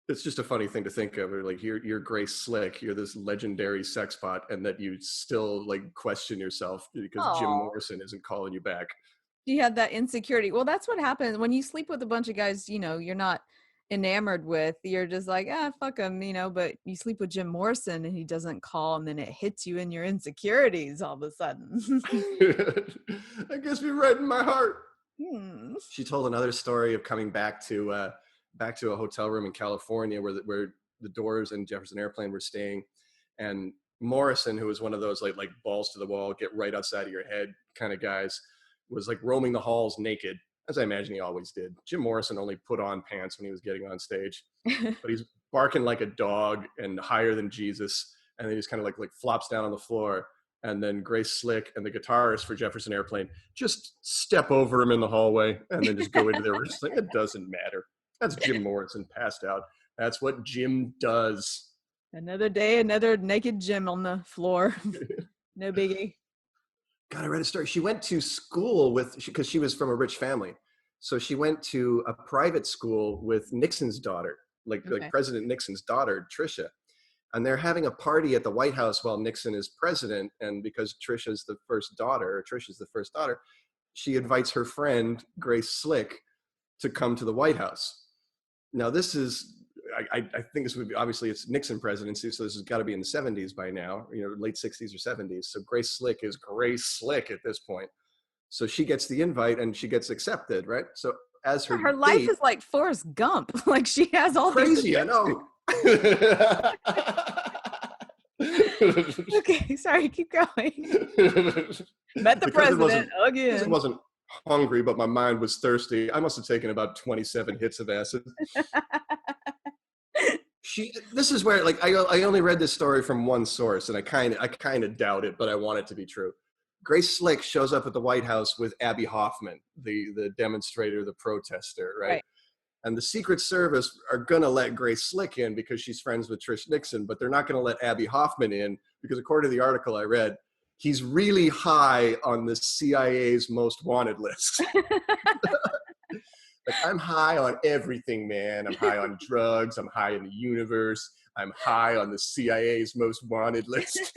it's just a funny thing to think of. Like, you're Grace Slick, you're this legendary sex bot, and that you still like question yourself because Jim Morrison isn't calling you back. You had that insecurity. Well, that's what happens when you sleep with a bunch of guys, you're not enamored with. You're just like, fuck him, but you sleep with Jim Morrison and he doesn't call, and then it hits you in your insecurities all of a sudden. I guess you're right in my heart. She told another story of coming back to a hotel room in California where the Doors and Jefferson Airplane were staying, and Morrison, who was one of those like balls to the wall, get right outside of your head kind of guys, was like roaming the halls naked, as I imagine he always did. Jim Morrison only put on pants when he was getting on stage, but he's barking like a dog and higher than Jesus, and then he just kind of like flops down on the floor. And then Grace Slick and the guitarist for Jefferson Airplane just step over him in the hallway and then just go into their room. Like, it doesn't matter. That's Jim Morrison passed out. That's what Jim does. Another day, another naked Jim on the floor. No biggie. God, I read a story. She went to school because she was from a rich family. So she went to a private school with Nixon's daughter, like President Nixon's daughter, Tricia. And they're having a party at the White House while Nixon is president. And because Trisha's the first daughter, she invites her friend, Grace Slick, to come to the White House. Now, this is, I think this would be, obviously it's Nixon presidency, so this has got to be in the 70s by now, late 60s or 70s. So Grace Slick is Grace Slick at this point. So she gets the invite and she gets accepted, right? So as her life is like Forrest Gump. Like, she has all crazy, I know. Okay, sorry, keep going. Met the president again. I wasn't hungry, but my mind was thirsty. I must have taken about 27 hits of acid. This is where, like, I only read this story from one source, and I kind of doubt it, but I want it to be true. Grace Slick shows up at the White House with Abby Hoffman, the demonstrator, the protester, right? And the Secret Service are going to let Grace Slick in because she's friends with Trish Nixon, but they're not going to let Abby Hoffman in because, according to the article I read, he's really high on the CIA's most wanted list. Like, I'm high on everything, man. I'm high on drugs. I'm high in the universe. I'm high on the CIA's most wanted list.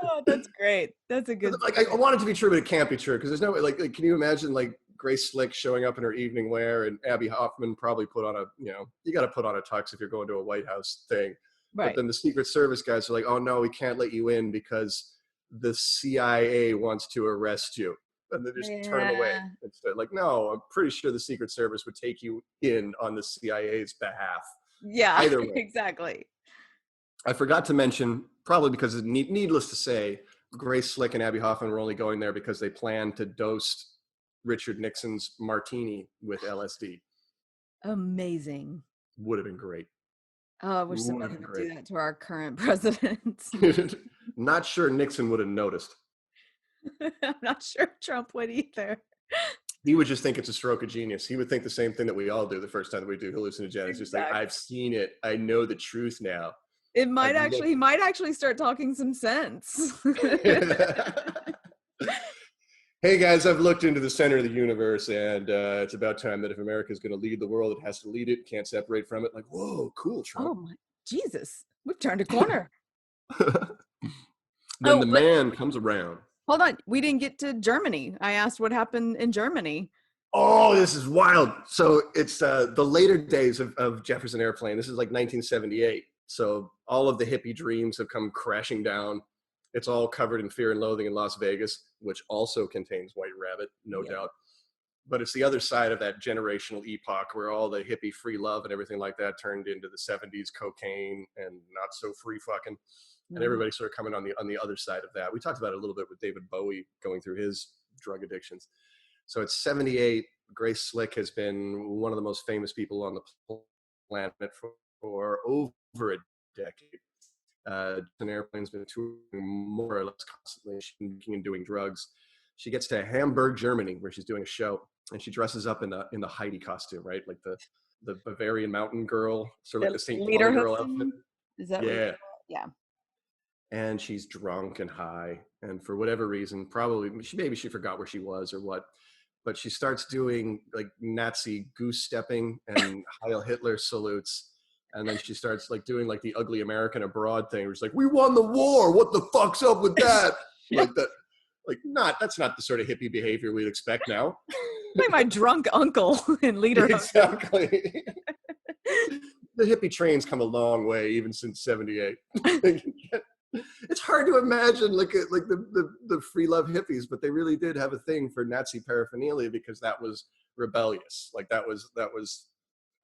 Oh, that's great. That's a good. Like, I want it to be true, but it can't be true because there's no way. Like, can you imagine like Grace Slick showing up in her evening wear, and Abby Hoffman probably put on you got to put on a tux if you're going to a White House thing. Right. But then the Secret Service guys are like, oh no, we can't let you in because the CIA wants to arrest you. And they just turn away. Instead, like, no, I'm pretty sure the Secret Service would take you in on the CIA's behalf. Yeah, either way. Exactly. I forgot to mention, probably because it's needless to say, Grace Slick and Abby Hoffman were only going there because they planned to dose Richard Nixon's martini with LSD. Amazing. Would have been great. Oh, I wish Would somebody have been would do great. that to our current president. Not sure Nixon would have noticed. I'm not sure Trump would either. He would just think it's a stroke of genius. He would think the same thing that we all do the first time that we do hallucinogenics. Just like, Exactly. I've seen it. I know the truth now. It might I've actually, he might actually start talking some sense. Hey guys, I've looked into the center of the universe, and it's about time that if America is going to lead the world, it has to lead it. Can't separate from it. Like, whoa, cool, Oh Trump. my Jesus, we've turned a corner. Then the man comes around. Hold on, we didn't get to Germany. I asked what happened in Germany. Oh, this is wild. So it's the later days of Jefferson Airplane. This is like 1978. So all of the hippie dreams have come crashing down. It's all covered in Fear and Loathing in Las Vegas, which also contains White Rabbit, no doubt. But it's the other side of that generational epoch where all the hippie free love and everything like that turned into the 70s cocaine and not so free fucking. And everybody sort of coming on the other side of that. We talked about it a little bit with David Bowie going through his drug addictions. So it's 78. Grace Slick has been one of the most famous people on the planet for over a decade. An Airplane's been touring more or less constantly. She's been doing drugs. She gets to Hamburg, Germany, where she's doing a show, and she dresses up in the Heidi costume, right? Like the Bavarian mountain girl, sort of like the St. Pauli girl outfit. Is that yeah. Yeah. And she's drunk and high, and for whatever reason, probably maybe she forgot where she was or what, but she starts doing like Nazi goose stepping and Heil Hitler salutes, and then she starts like doing like the ugly American abroad thing, where it's like, we won the war, what the fuck's up with that? Like that, like that's not the sort of hippie behavior we'd expect now. Like my drunk uncle in Leader. Exactly. The hippie train's come a long way, even since 78. It's hard to imagine like the free love hippies, but they really did have a thing for Nazi paraphernalia because that was rebellious. Like that was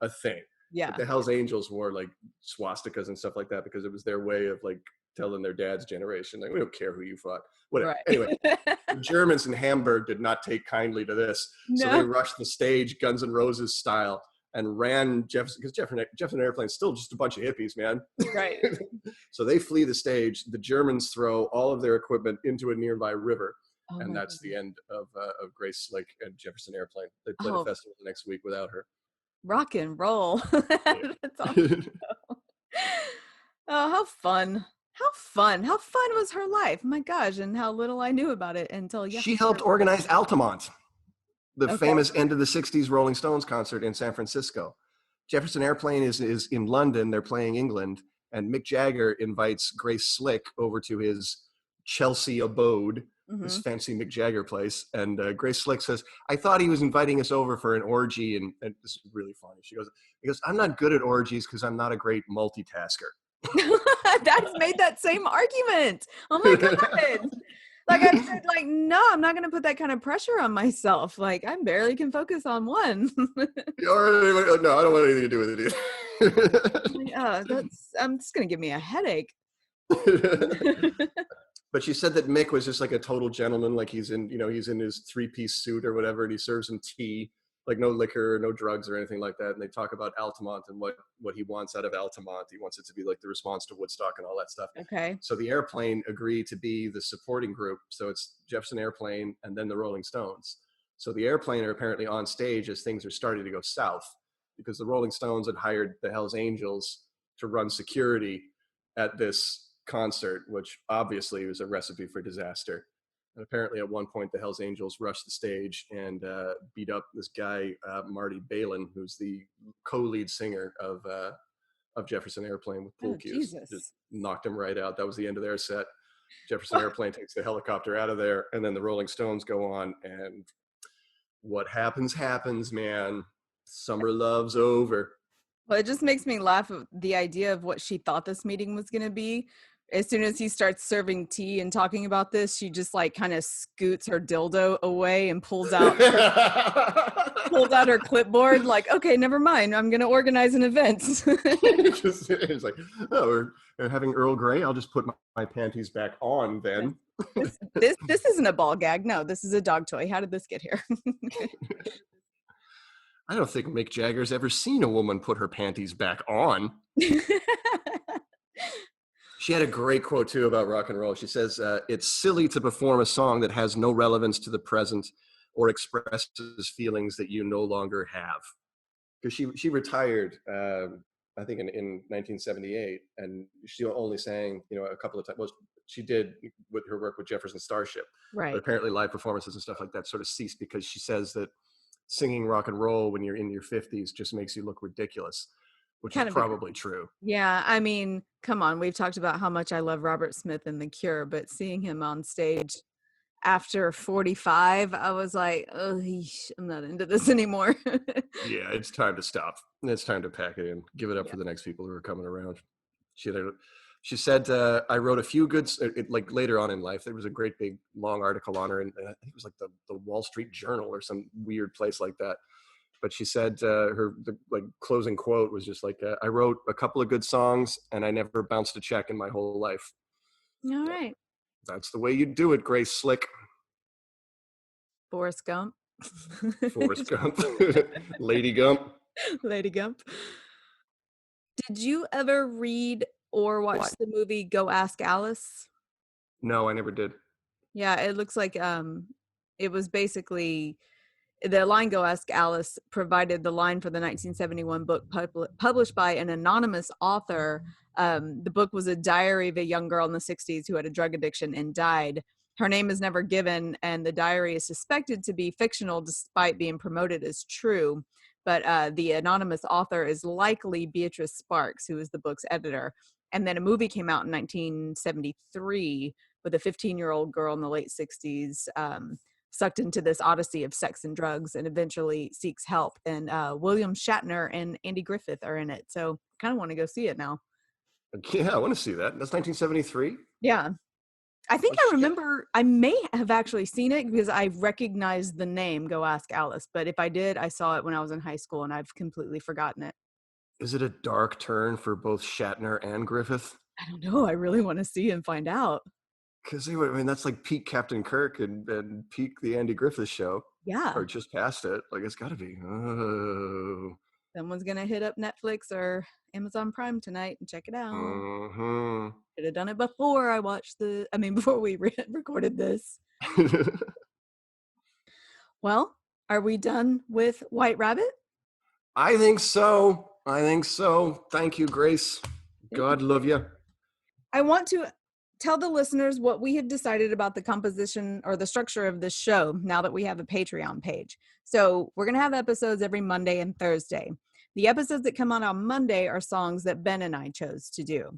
a thing. Yeah. Like the Hells Angels wore like swastikas and stuff like that because it was their way of like telling their dad's generation, like, we don't care who you fought. Whatever. Right. Anyway, the Germans in Hamburg did not take kindly to this. No. So they rushed the stage Guns N' Roses style and ran Jefferson, because Jefferson Airplane's still just a bunch of hippies, man. Right. So they flee the stage. The Germans throw all of their equipment into a nearby river. Oh, and that's the end of Grace Slick and Jefferson Airplane. They played a festival the next week without her. Rock and roll. That's awesome. Oh, how fun. How fun was her life? My gosh, and how little I knew about it until yesterday. She helped organize Altamont, the famous end of the 60s Rolling Stones concert in San Francisco. Jefferson Airplane is in London. They're playing England. And Mick Jagger invites Grace Slick over to his Chelsea abode, this fancy Mick Jagger place. And Grace Slick says, I thought he was inviting us over for an orgy. And this is really funny. He goes, I'm not good at orgies because I'm not a great multitasker. That's made that same argument. Oh my God. Like I said, like, no, I'm not going to put that kind of pressure on myself. Like I barely can focus on one. No, I don't want anything to do with it either. It's going to give me a headache. But she said that Mick was just like a total gentleman. Like he's in his 3-piece suit or whatever. And he serves him tea, like no liquor, no drugs or anything like that. And they talk about Altamont and what he wants out of Altamont. He wants it to be like the response to Woodstock and all that stuff. Okay. So the Airplane agreed to be the supporting group. So it's Jefferson Airplane and then the Rolling Stones. So the Airplane are apparently on stage as things are starting to go south because the Rolling Stones had hired the Hells Angels to run security at this concert, which obviously was a recipe for disaster. And apparently at one point, the Hells Angels rushed the stage and beat up this guy, Marty Balin, who's the co-lead singer of Jefferson Airplane with pool cues. Jesus. Just knocked him right out. That was the end of their set. Jefferson Airplane takes the helicopter out of there, and then the Rolling Stones go on, and what happens, man. Summer love's over. Well, it just makes me laugh at the idea of what she thought this meeting was going to be. As soon as he starts serving tea and talking about this, she just like kind of scoots her dildo away and pulls out pulls out her clipboard, like, okay, never mind. I'm going to organize an event. It's like, oh, we're having Earl Grey. I'll just put my panties back on then. This isn't a ball gag. No, this is a dog toy. How did this get here? I don't think Mick Jagger's ever seen a woman put her panties back on. She had a great quote, too, about rock and roll. She says, it's silly to perform a song that has no relevance to the present or expresses feelings that you no longer have. Because she retired, I think, in 1978, and she only sang, a couple of times. Well, she did with her work with Jefferson Starship. Right. But apparently live performances and stuff like that sort of ceased because she says that singing rock and roll when you're in your 50s just makes you look ridiculous, which is probably true. Yeah, I mean, come on. We've talked about how much I love Robert Smith and The Cure, but seeing him on stage after 45, I was like, oh, I'm not into this anymore. Yeah, it's time to stop. It's time to pack it in. Give it up for the next people who are coming around. She said, I wrote a few good, like later on in life, there was a great big long article on her, and I think it was like the Wall Street Journal or some weird place like that. But she said the closing quote was just like, I wrote a couple of good songs and I never bounced a check in my whole life. All right. That's the way you do it, Grace Slick. Forrest Gump. Forrest Gump. Lady Gump. Lady Gump. Did you ever read or watch the movie Go Ask Alice? No, I never did. Yeah, it looks like it was basically the line Go Ask Alice provided the line for the 1971 book published by an anonymous author. The book was a diary of a young girl in the 60s who had a drug addiction and died. Her name is never given, and the diary is suspected to be fictional despite being promoted as true. But the anonymous author is likely Beatrice Sparks, who is the book's editor. And then a movie came out in 1973 with a 15-year-old girl in the late 60s sucked into this odyssey of sex and drugs and eventually seeks help. And William Shatner and Andy Griffith are in it. So I kind of want to go see it now. Yeah, I want to see that. That's 1973? Yeah. I think I remember, I may have actually seen it because I recognized the name Go Ask Alice. But if I did, I saw it when I was in high school and I've completely forgotten it. Is it a dark turn for both Shatner and Griffith? I don't know. I really want to see and find out. Because that's like peak Captain Kirk and peak the Andy Griffith Show. Yeah. Or just past it. Like, it's got to be. Oh. Someone's going to hit up Netflix or Amazon Prime tonight and check it out. Mm-hmm. Should have done it before before we recorded this. Well, are we done with White Rabbit? I think so. Thank you, Grace. God love you. I want to tell the listeners what we have decided about the composition or the structure of this show now that we have a Patreon page. So we're going to have episodes every Monday and Thursday. The episodes that come out on Monday are songs that Ben and I chose to do.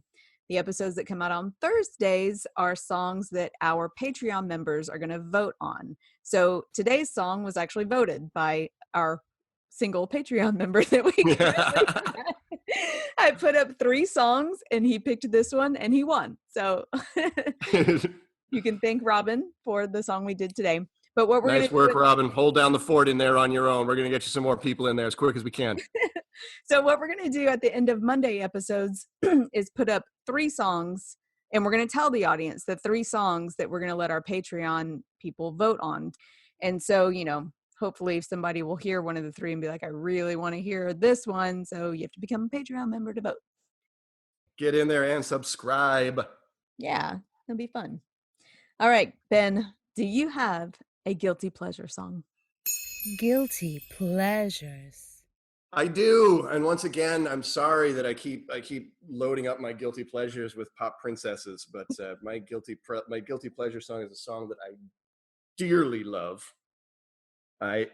The episodes that come out on Thursdays are songs that our Patreon members are going to vote on. So today's song was actually voted by our single Patreon member that we I put up 3 songs and he picked this one and he won. So you can thank Robin for the song we did today. But what we're nice work, Robin. Hold down the fort in there on your own. We're going to get you some more people in there as quick as we can. So what we're going to do at the end of Monday episodes is put up 3 songs, and we're going to tell the audience the 3 songs that we're going to let our Patreon people vote on. And so, hopefully somebody will hear one of the 3 and be like, I really want to hear this one. So you have to become a Patreon member to vote. Get in there and subscribe. Yeah, it'll be fun. All right, Ben, do you have a guilty pleasure song? Guilty pleasures. I do. And once again, I'm sorry that I keep loading up my guilty pleasures with pop princesses, but my guilty pleasure song is a song that I dearly love. I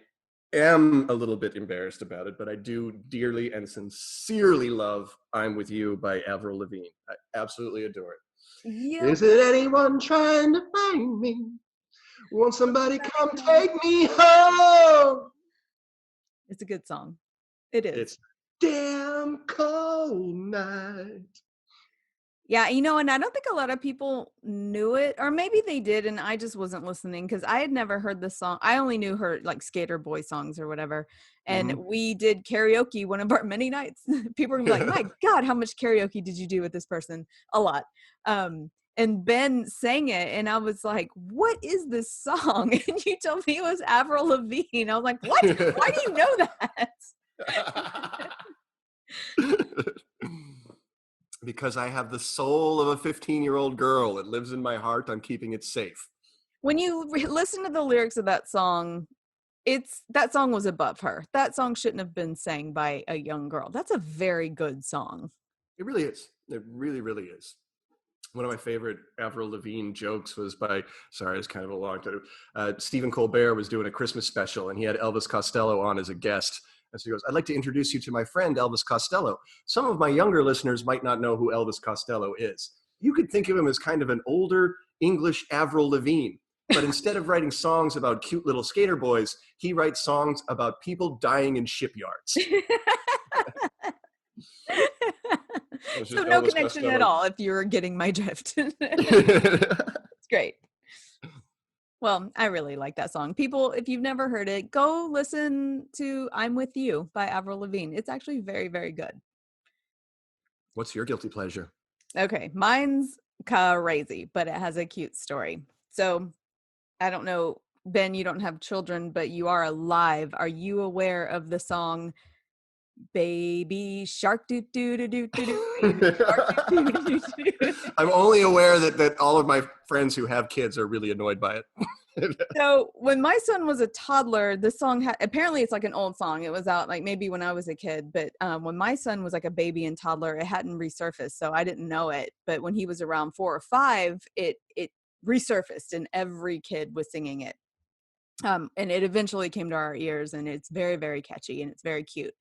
am a little bit embarrassed about it, but I do dearly and sincerely love I'm With You by Avril Lavigne. I absolutely adore it. Yeah. Is it anyone trying to find me? Won't somebody come take me home? It's a good song. It is. It's damn cold night. Yeah, and I don't think a lot of people knew it, or maybe they did, and I just wasn't listening because I had never heard the song. I only knew her like Skater Boy songs or whatever. And we did karaoke one of our many nights. People were gonna be like, "My God, how much karaoke did you do with this person?" A lot. And Ben sang it, and I was like, "What is this song?" And you told me it was Avril Lavigne. I was like, "What? Why do you know that?" Because I have the soul of a 15-year-old girl. It lives in my heart. I'm keeping it safe. When you listen to the lyrics of that song, that song was above her. That song shouldn't have been sang by a young girl. That's a very good song. It really is. It really, really is. One of my favorite Avril Lavigne jokes was sorry, it's kind of a long time. Stephen Colbert was doing a Christmas special, and he had Elvis Costello on as a guest. And so he goes, "I'd like to introduce you to my friend, Elvis Costello. Some of my younger listeners might not know who Elvis Costello is. You could think of him as kind of an older English Avril Lavigne. But instead of writing songs about cute little skater boys, he writes songs about people dying in shipyards." So no Elvis connection Costello. at all, if you're getting my drift. It's great. Well, I really like that song. People, if you've never heard it, go listen to "I'm With You" by Avril Lavigne. It's actually very, very good. What's your guilty pleasure? Okay, mine's crazy, but it has a cute story. So I don't know, Ben, you don't have children, but you are alive. Are you aware of the song "Baby Shark Doo Doo Doo Doo Doo Doo"? Baby Shark Doo Doo Doo Doo Doo. I'm only aware that all of my friends who have kids are really annoyed by it. So when my son was a toddler, this song apparently it's like an old song. It was out like maybe when I was a kid, but when my son was like a baby and toddler, it hadn't resurfaced, so I didn't know it. But when he was around 4 or 5, it resurfaced, and every kid was singing it. And it eventually came to our ears, and it's very, very catchy and it's very cute.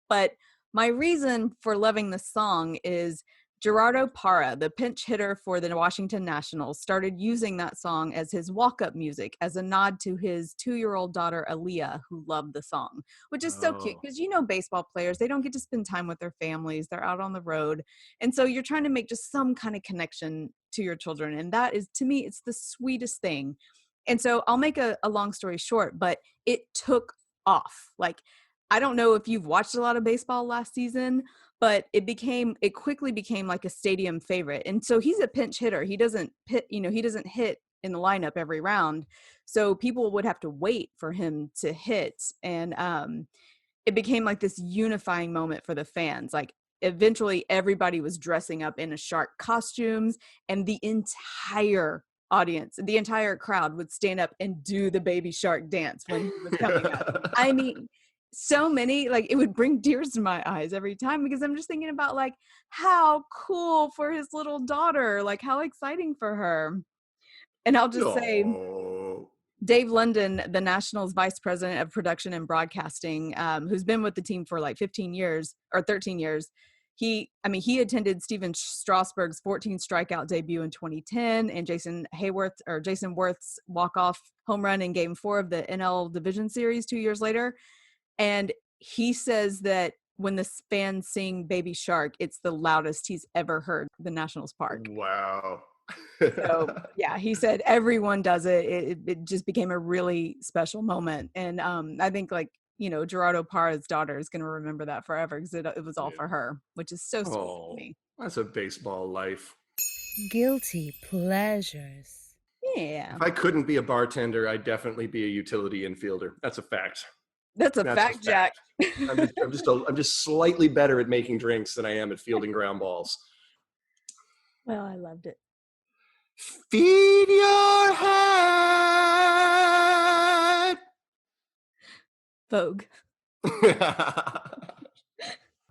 But my reason for loving this song is Gerardo Parra, the pinch hitter for the Washington Nationals, started using that song as his walk-up music as a nod to his 2-year-old daughter, Aaliyah, who loved the song, which is so cute because, baseball players, they don't get to spend time with their families. They're out on the road. And so you're trying to make just some kind of connection to your children. And that is, to me, it's the sweetest thing. And so I'll make a long story short, but it took off. Like, I don't know if you've watched a lot of baseball last season, but it quickly became like a stadium favorite. And so he's a pinch hitter. He doesn't hit in the lineup every round. So people would have to wait for him to hit. And it became like this unifying moment for the fans. Like eventually everybody was dressing up in a shark costumes, and the entire audience, the entire crowd would stand up and do the baby shark dance when he was coming up. I mean, so many, like, it would bring tears to my eyes every time, because I'm just thinking about like how cool for his little daughter, like how exciting for her. And I'll just say, Dave London, the Nationals vice president of production and broadcasting, who's been with the team for like 15 years or 13 years, he attended Steven Strasburg's 14 strikeout debut in 2010 and Jason Worth's walk-off home run in Game 4 of the NL Division Series 2 years later. And he says that when the fans sing Baby Shark, it's the loudest he's ever heard the Nationals park. Wow. So yeah, he said everyone does it. It just became a really special moment. And I think Gerardo Parra's daughter is going to remember that forever, because it was all for her, which is so sweet to me. That's a baseball life. Guilty pleasures. Yeah. If I couldn't be a bartender, I'd definitely be a utility infielder. That's a fact. That's a fact, Jack. I'm just slightly better at making drinks than I am at fielding ground balls. Well, I loved it. Feed your head. Vogue.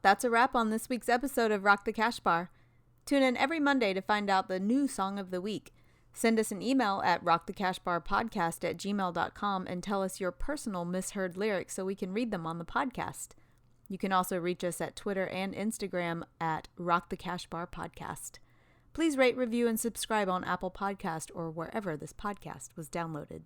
That's a wrap on this week's episode of Rock the Cash Bar. Tune in every Monday to find out the new song of the week. Send us an email at rockthecashbarpodcast@gmail.com and tell us your personal misheard lyrics so we can read them on the podcast. You can also reach us at Twitter and Instagram at rockthecashbarpodcast. Please rate, review, and subscribe on Apple Podcast or wherever this podcast was downloaded.